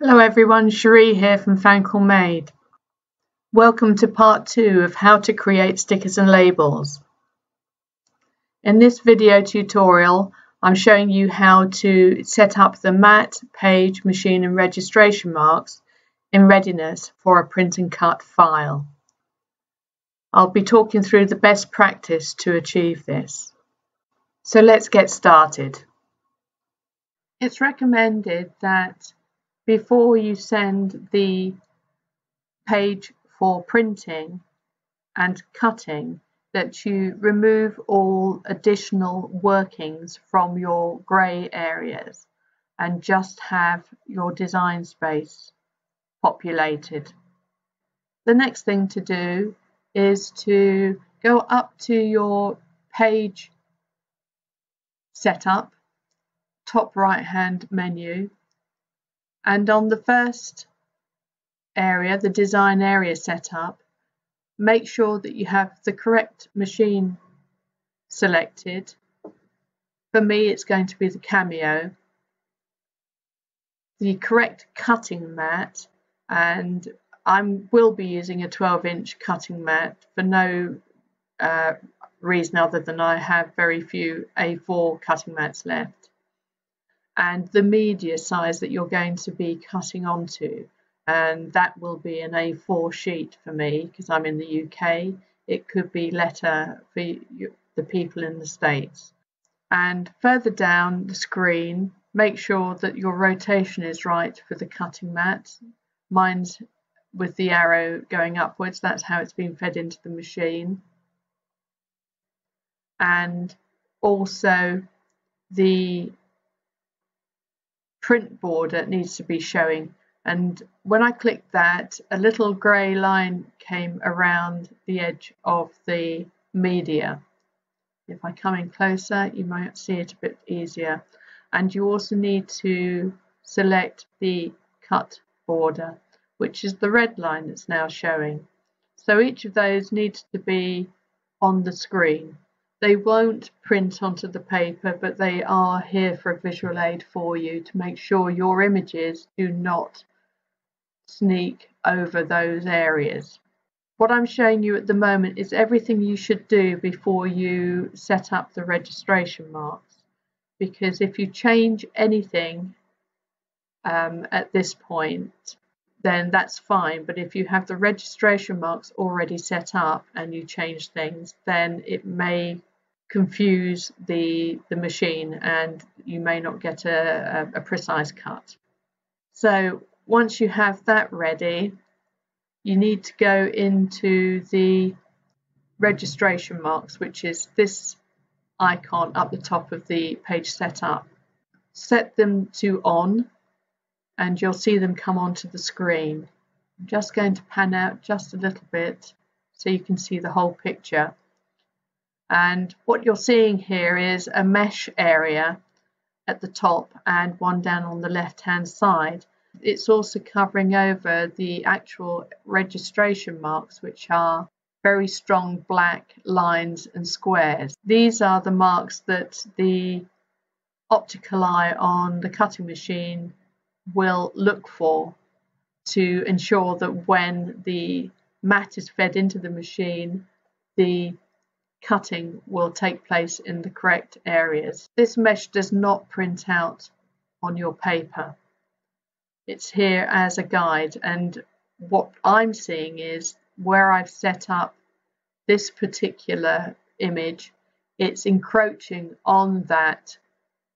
Hello everyone, Cherie here from Fanklemade. Welcome to part 2 of how to create stickers and labels. In this video tutorial, I'm showing you how to set up the mat, page, machine and registration marks in readiness for a print and cut file. I'll be talking through the best practice to achieve this. So let's get started. It's recommended that before you send the page for printing and cutting, that you remove all additional workings from your grey areas and just have your design space populated. The next thing to do is to go up to your page setup, top right hand menu, and on the first area, the design area setup, make sure that you have the correct machine selected. For me, it's going to be the Cameo, the correct cutting mat, and I will be using a 12-inch cutting mat for no reason other than I have very few A4 cutting mats left, and the media size that you're going to be cutting onto. And that will be an A4 sheet for me because I'm in the UK. It could be letter for the people in the States. And further down the screen, make sure that your rotation is right for the cutting mat. Mine's with the arrow going upwards. That's how it's been fed into the machine. And also the print border needs to be showing. And when I clicked that, a little grey line came around the edge of the media. If I come in closer, you might see it a bit easier. And you also need to select the cut border, which is the red line that's now showing. So each of those needs to be on the screen. They won't print onto the paper, but they are here for a visual aid for you to make sure your images do not sneak over those areas. What I'm showing you at the moment is everything you should do before you set up the registration marks, because if you change anything at this point, then that's fine. But if you have the registration marks already set up and you change things, then it may confuse the machine and you may not get a precise cut. So once you have that ready, you need to go into the registration marks, which is this icon up the top of the page setup. Set them to on and you'll see them come onto the screen. I'm just going to pan out just a little bit so you can see the whole picture. And what you're seeing here is a mesh area at the top and one down on the left hand side. It's also covering over the actual registration marks, which are very strong black lines and squares. These are the marks that the optical eye on the cutting machine will look for to ensure that when the mat is fed into the machine, the cutting will take place in the correct areas. This mesh does not print out on your paper. It's here as a guide, and what I'm seeing is where I've set up this particular image, it's encroaching on that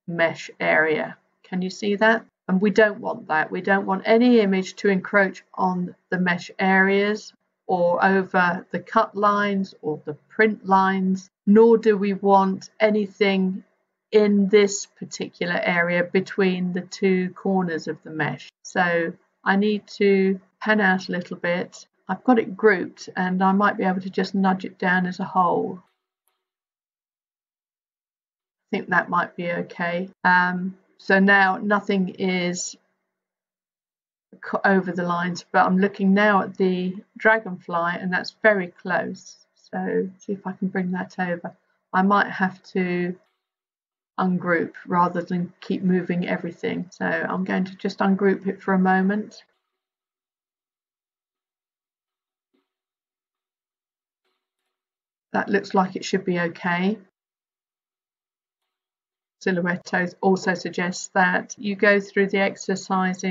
mesh area. Can you see that? And we don't want that. We don't want any image to encroach on the mesh areas or over the cut lines or the print lines, nor do we want anything in this particular area between the two corners of the mesh. So I need to pan out a little bit. I've got it grouped and I might be able to just nudge it down as a whole. I think that might be okay. So now nothing is over the lines, but I'm looking now at the dragonfly and that's very close. So see if I can bring that over. I might have to ungroup rather than keep moving everything. So I'm going to just ungroup it for a moment. That looks like it should be okay. Silhouette also suggests that you go through the exercise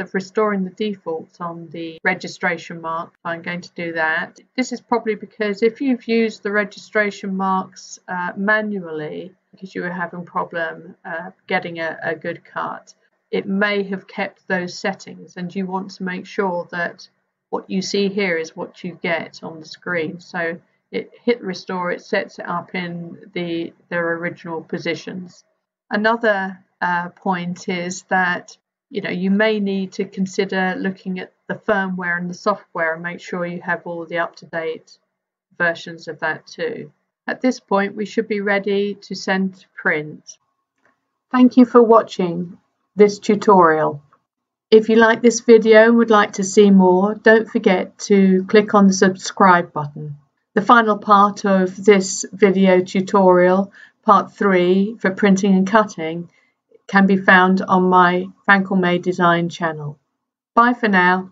of restoring the defaults on the registration mark. I'm going to do that. This is probably because if you've used the registration marks manually, because you were having problem getting a good cut, it may have kept those settings, and you want to make sure that what you see here is what you get on the screen. So hit restore, it sets it up in their original positions. Another point is that you may need to consider looking at the firmware and the software and make sure you have all the up-to-date versions of that too. At this point, we should be ready to send to print. Thank you for watching this tutorial. If you like this video and would like to see more, don't forget to click on the subscribe button. The final part of this video tutorial, part 3 for printing and cutting, can be found on my Fanklemade design channel. Bye for now.